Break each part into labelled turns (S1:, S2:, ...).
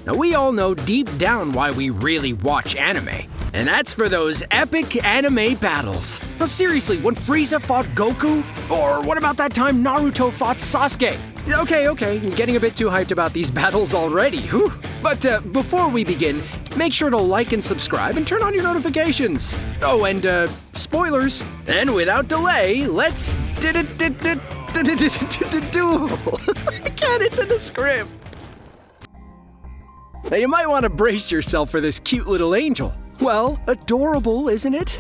S1: Now we all know deep down why we really watch anime. And that's for those epic anime battles. Now seriously, when Frieza fought Goku? Or what about that time Naruto fought Sasuke? Okay, you're getting a bit too hyped about these battles already. Whew. But before we begin, make sure to like and subscribe and turn on your notifications. Oh, and spoilers. And without delay, let's duel. I can't, it's in the script. Now you might want to brace yourself for this cute little angel. Well, adorable, isn't it?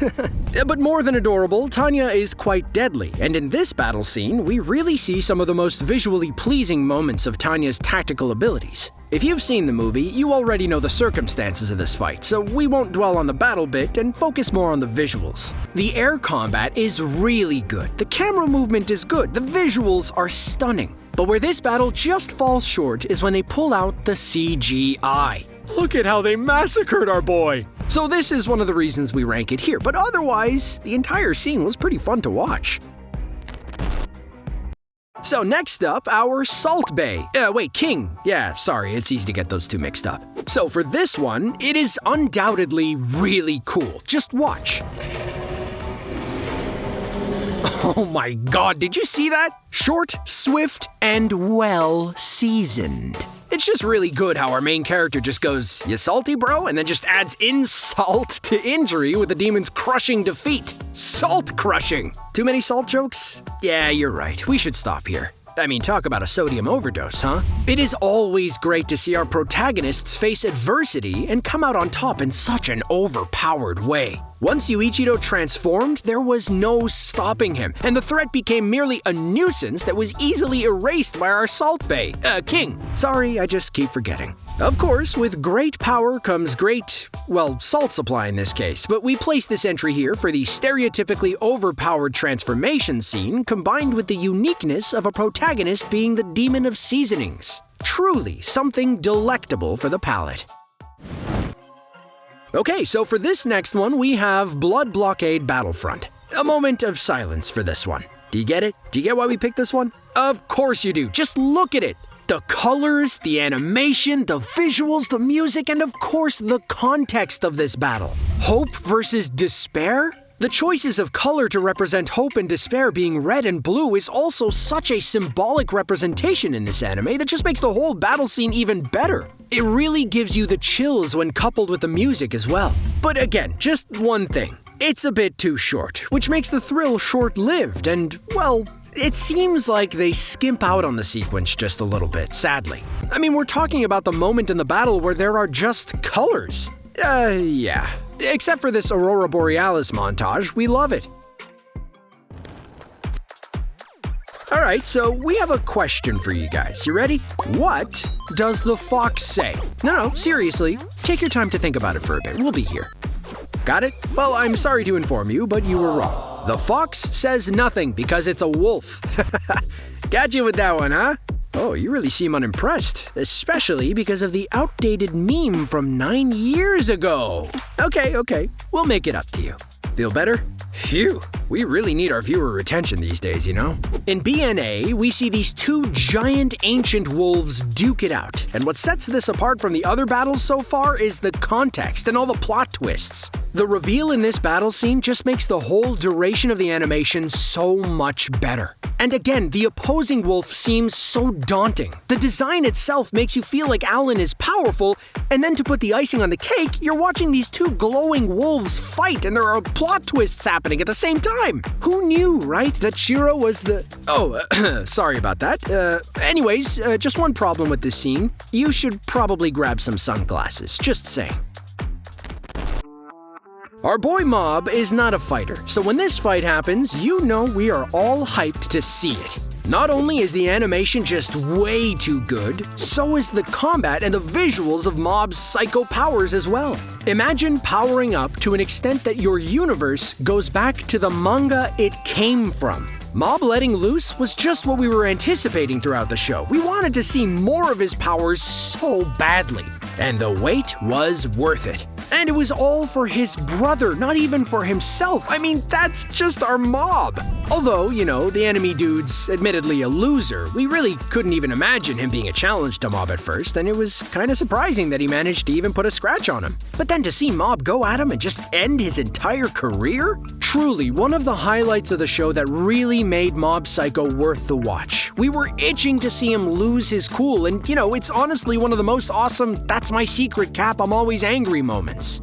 S1: But more than adorable, Tanya is quite deadly, and in this battle scene, we really see some of the most visually pleasing moments of Tanya's tactical abilities. If you've seen the movie, you already know the circumstances of this fight, so we won't dwell on the battle bit and focus more on the visuals. The air combat is really good, the camera movement is good, the visuals are stunning. But where this battle just falls short is when they pull out the CGI. Look at how they massacred our boy! So this is one of the reasons we rank it here, but otherwise, the entire scene was pretty fun to watch. So next up, our Salt Bae. King. Yeah, sorry, it's easy to get those two mixed up. So for this one, it is undoubtedly really cool. Just watch. Oh my god, did you see that? Short, swift, and well-seasoned. It's just really good how our main character just goes, "You salty, bro?" and then just adds insult to injury with the demon's crushing defeat. Salt crushing. Too many salt jokes? Yeah, you're right. We should stop here. I mean, talk about a sodium overdose, huh? It is always great to see our protagonists face adversity and come out on top in such an overpowered way. Once Yuichiro transformed, there was no stopping him, and the threat became merely a nuisance that was easily erased by our Salt Bae. King. Sorry, I just keep forgetting. Of course, with great power comes great, well, salt supply in this case, but we place this entry here for the stereotypically overpowered transformation scene combined with the uniqueness of a protagonist being the demon of seasonings. Truly something delectable for the palate. Okay, so for this next one, we have Blood Blockade Battlefront. A moment of silence for this one. Do you get it? Do you get why we picked this one? Of course you do. Just look at it. The colors, the animation, the visuals, the music, and of course the context of this battle. Hope versus despair? The choices of color to represent hope and despair being red and blue is also such a symbolic representation in this anime that just makes the whole battle scene even better. It really gives you the chills when coupled with the music as well. But again, just one thing. It's a bit too short, which makes the thrill short-lived and, well, it seems like they skimp out on the sequence just a little bit, sadly. I mean, we're talking about the moment in the battle where there are just colors. Yeah. Except for this Aurora Borealis montage, we love it. Alright, so we have a question for you guys. You ready? What does the fox say? No, seriously, take your time to think about it for a bit. We'll be here. Got it? Well, I'm sorry to inform you, but you were wrong. The fox says nothing because it's a wolf. Got you with that one, huh? Oh, you really seem unimpressed, especially because of the outdated meme from 9 years ago. Okay, we'll make it up to you. Feel better? Phew, we really need our viewer retention these days, you know? In BNA, we see these two giant ancient wolves duke it out, and what sets this apart from the other battles so far is the context and all the plot twists. The reveal in this battle scene just makes the whole duration of the animation so much better. And again, the opposing wolf seems so daunting. The design itself makes you feel like Alan is powerful, and then to put the icing on the cake, you're watching these two glowing wolves fight and there are plot twists happening at the same time. Who knew, right, that Shirou was the... sorry about that. Anyways, just one problem with this scene. You should probably grab some sunglasses, just saying. Our boy Mob is not a fighter, so when this fight happens, you know we are all hyped to see it. Not only is the animation just way too good, so is the combat and the visuals of Mob's psycho powers as well. Imagine powering up to an extent that your universe goes back to the manga it came from. Mob letting loose was just what we were anticipating throughout the show. We wanted to see more of his powers so badly, and the wait was worth it. And it was all for his brother, not even for himself. I mean, that's just our mob. Although, the enemy dude's admittedly a loser, we really couldn't even imagine him being a challenge to Mob at first, and it was kind of surprising that he managed to even put a scratch on him. But then to see Mob go at him and just end his entire career? Truly, one of the highlights of the show that really made Mob Psycho worth the watch. We were itching to see him lose his cool, and it's honestly one of the most awesome "that's my secret, Cap, I'm always angry" moments.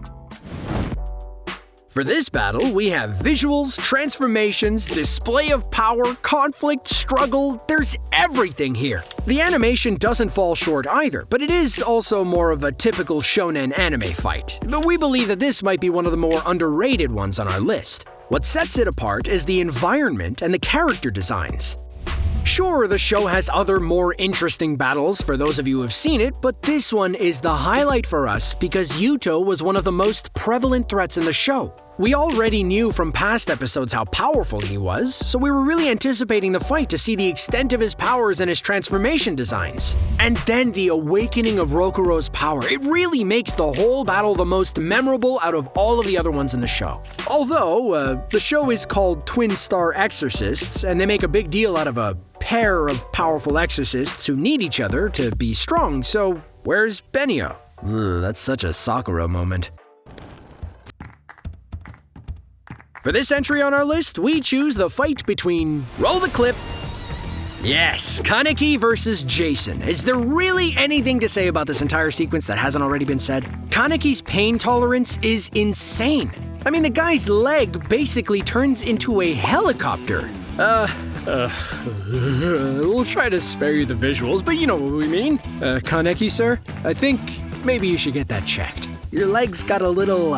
S1: For this battle, we have visuals, transformations, display of power, conflict, struggle, there's everything here. The animation doesn't fall short either, but it is also more of a typical shonen anime fight. But we believe that this might be one of the more underrated ones on our list. What sets it apart is the environment and the character designs. Sure, the show has other more interesting battles for those of you who have seen it, but this one is the highlight for us because Yuuto was one of the most prevalent threats in the show. We already knew from past episodes how powerful he was, so we were really anticipating the fight to see the extent of his powers and his transformation designs. And then the awakening of Rokuro's power, it really makes the whole battle the most memorable out of all of the other ones in the show. Although, the show is called Twin Star Exorcists, and they make a big deal out of a pair of powerful exorcists who need each other to be strong, so where's Benio? That's such a Sakura moment. For this entry on our list, we choose the fight between, roll the clip, yes, Kaneki versus Jason. Is there really anything to say about this entire sequence that hasn't already been said? Kaneki's pain tolerance is insane. I mean, the guy's leg basically turns into a helicopter. We'll try to spare you the visuals, but you know what we mean. Kaneki, sir, I think maybe you should get that checked. Your leg's got a little,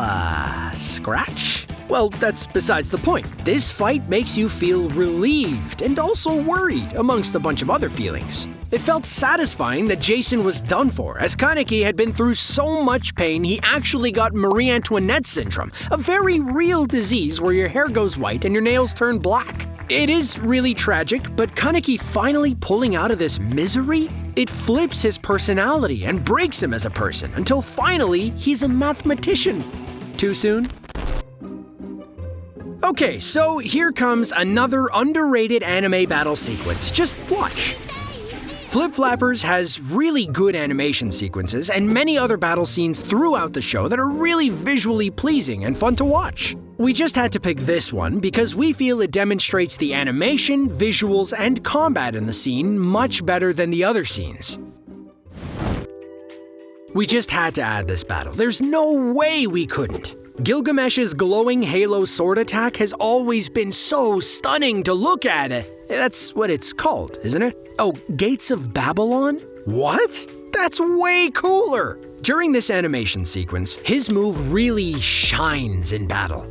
S1: scratch? Well, that's besides the point. This fight makes you feel relieved and also worried, amongst a bunch of other feelings. It felt satisfying that Jason was done for, as Kaneki had been through so much pain he actually got Marie Antoinette syndrome, a very real disease where your hair goes white and your nails turn black. It is really tragic, but Kaneki finally pulling out of this misery? It flips his personality and breaks him as a person, until finally he's a mathematician. Too soon? Okay, so here comes another underrated anime battle sequence. Just watch. Flip Flappers has really good animation sequences and many other battle scenes throughout the show that are really visually pleasing and fun to watch. We just had to pick this one because we feel it demonstrates the animation, visuals, and combat in the scene much better than the other scenes. We just had to add this battle. There's no way we couldn't. Gilgamesh's glowing halo sword attack has always been so stunning to look at. That's what it's called, isn't it? Oh, Gates of Babylon? What? That's way cooler! During this animation sequence, his move really shines in battle.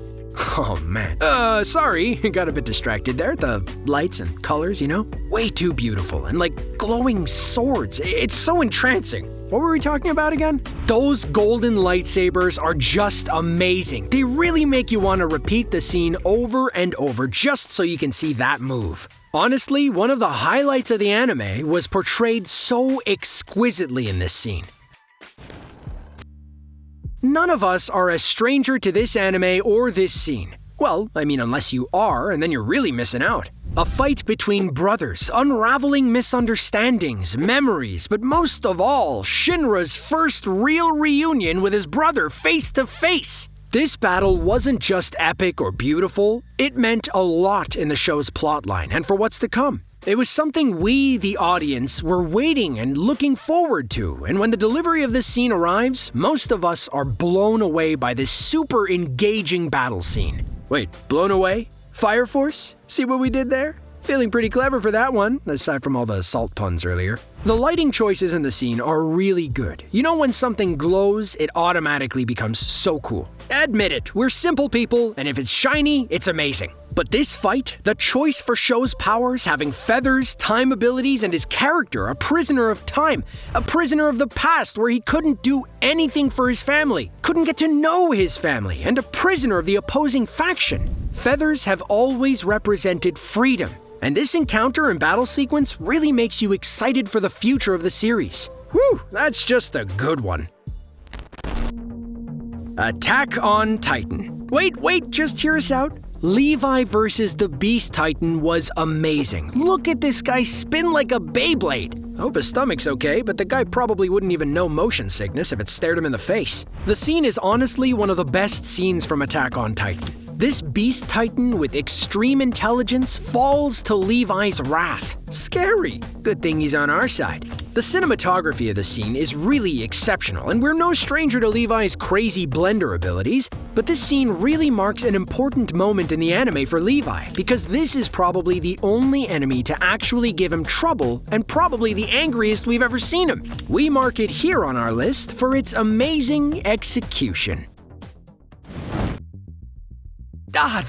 S1: Oh man. Sorry, got a bit distracted there. The lights and colors, way too beautiful and like glowing swords. It's so entrancing. What were we talking about again? Those golden lightsabers are just amazing. They really make you want to repeat the scene over and over just so you can see that move. Honestly, one of the highlights of the anime was portrayed so exquisitely in this scene. None of us are a stranger to this anime or this scene. Well, I mean, unless you are, and then you're really missing out. A fight between brothers, unraveling misunderstandings, memories, but most of all, Shinra's first real reunion with his brother face to face. This battle wasn't just epic or beautiful, it meant a lot in the show's plotline and for what's to come. It was something we, the audience, were waiting and looking forward to, and when the delivery of this scene arrives, most of us are blown away by this super engaging battle scene. Wait, blown away? Fire Force? See what we did there? Feeling pretty clever for that one, aside from all the salt puns earlier. The lighting choices in the scene are really good. You know when something glows, it automatically becomes so cool. Admit it, we're simple people, and if it's shiny, it's amazing. But this fight, the choice for Shou's powers, having feathers, time abilities, and his character, a prisoner of time, a prisoner of the past where he couldn't do anything for his family, couldn't get to know his family, and a prisoner of the opposing faction. Feathers have always represented freedom, and this encounter and battle sequence really makes you excited for the future of the series. Whew, that's just a good one. Attack on Titan. Wait, just hear us out. Levi versus the Beast Titan was amazing. Look at this guy spin like a Beyblade. I hope his stomach's okay, but the guy probably wouldn't even know motion sickness if it stared him in the face. The scene is honestly one of the best scenes from Attack on Titan. This Beast Titan with extreme intelligence falls to Levi's wrath. Scary. Good thing he's on our side. The cinematography of the scene is really exceptional, and we're no stranger to Levi's crazy blender abilities, but this scene really marks an important moment in the anime for Levi, because this is probably the only enemy to actually give him trouble, and probably the angriest we've ever seen him. We mark it here on our list for its amazing execution.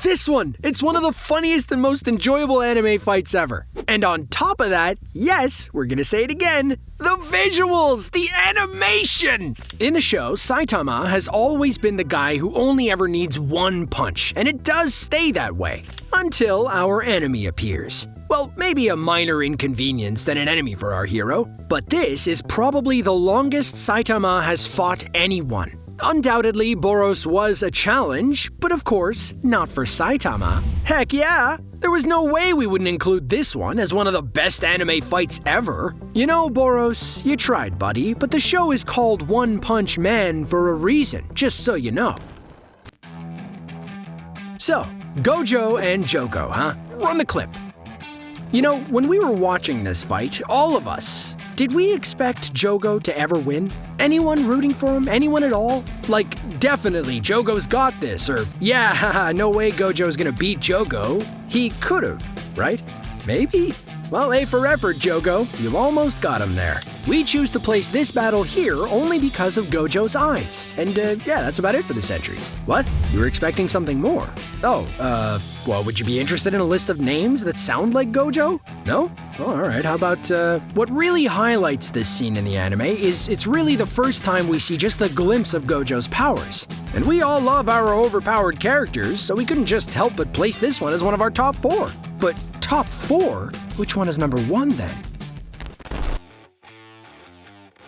S1: This one! It's one of the funniest and most enjoyable anime fights ever. And on top of that, yes, we're gonna say it again, the visuals, the animation! In the show, Saitama has always been the guy who only ever needs one punch, and it does stay that way, until our enemy appears. Well, maybe a minor inconvenience than an enemy for our hero, but this is probably the longest Saitama has fought anyone. Undoubtedly, Boros was a challenge, but of course, not for Saitama. Heck yeah! There was no way we wouldn't include this one as one of the best anime fights ever. You know, Boros, you tried, buddy, but the show is called One Punch Man for a reason, just so you know. So, Gojo and Jogo, huh? Run the clip. You know, when we were watching this fight, all of us, did we expect Jogo to ever win? Anyone rooting for him? Anyone at all? Like, definitely, Jogo's got this, or yeah, haha, no way Gojo's gonna beat Jogo. He could've, right? Maybe? Well, A for effort, Jogo. You almost got him there. We choose to place this battle here only because of Gojo's eyes. And yeah, that's about it for this entry. What? You were expecting something more? Oh, well, would you be interested in a list of names that sound like Gojo? No? Oh, alright, how about, what really highlights this scene in the anime is it's really the first time we see just a glimpse of Gojo's powers. And we all love our overpowered characters, so we couldn't just help but place this one as one of our top 4. But top 4? Which one is number 1 then?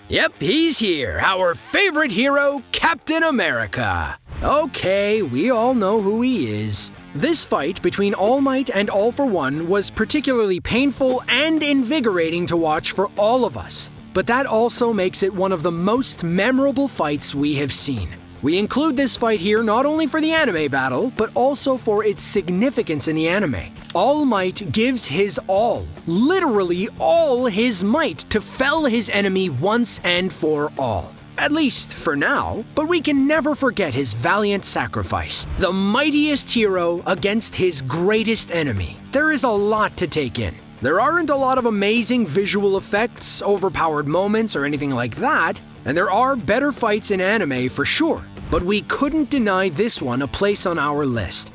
S1: Yep, he's here, our favorite hero, Captain America. Okay, we all know who he is. This fight between All Might and All for One was particularly painful and invigorating to watch for all of us. But that also makes it one of the most memorable fights we have seen. We include this fight here not only for the anime battle, but also for its significance in the anime. All Might gives his all, literally all his might, to fell his enemy once and for all. At least for now, but we can never forget his valiant sacrifice. The mightiest hero against his greatest enemy. There is a lot to take in. There aren't a lot of amazing visual effects, overpowered moments, or anything like that, and there are better fights in anime for sure, but we couldn't deny this one a place on our list.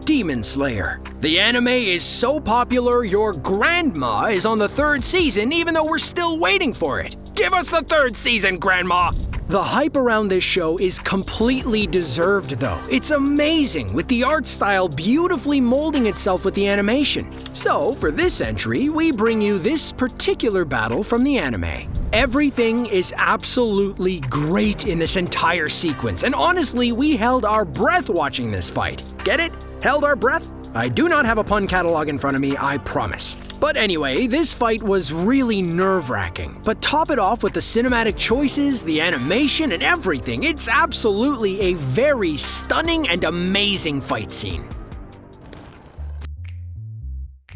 S1: Demon Slayer. The anime is so popular, your grandma is on the 3rd season even though we're still waiting for it. Give us the 3rd season, Grandma! The hype around this show is completely deserved though. It's amazing, with the art style beautifully molding itself with the animation. So, for this entry, we bring you this particular battle from the anime. Everything is absolutely great in this entire sequence, and honestly, we held our breath watching this fight. Get it? Held our breath? I do not have a pun catalog in front of me, I promise. But anyway, this fight was really nerve-wracking. But top it off with the cinematic choices, the animation, and everything. It's absolutely a very stunning and amazing fight scene.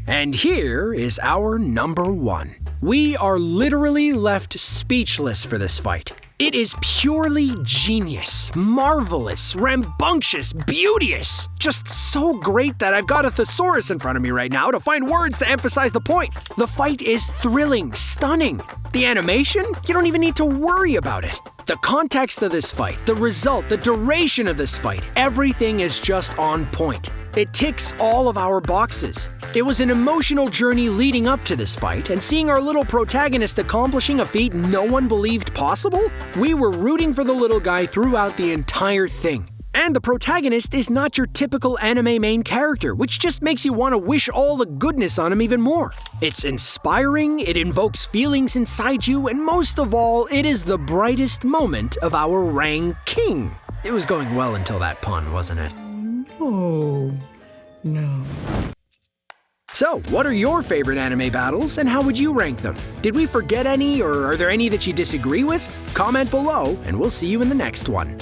S1: And here is our number 1. We are literally left speechless for this fight. It is purely genius, marvelous, rambunctious, beauteous. Just so great that I've got a thesaurus in front of me right now to find words to emphasize the point. The fight is thrilling, stunning. The animation? You don't even need to worry about it. The context of this fight, the result, the duration of this fight, everything is just on point. It ticks all of our boxes. It was an emotional journey leading up to this fight, and seeing our little protagonist accomplishing a feat no one believed possible, we were rooting for the little guy throughout the entire thing. And the protagonist is not your typical anime main character, which just makes you want to wish all the goodness on him even more. It's inspiring, it invokes feelings inside you, and most of all, it is the brightest moment of our ranking. It was going well until that pun, wasn't it?
S2: Oh, no.
S1: So, what are your favorite anime battles, and how would you rank them? Did we forget any, or are there any that you disagree with? Comment below, and we'll see you in the next one.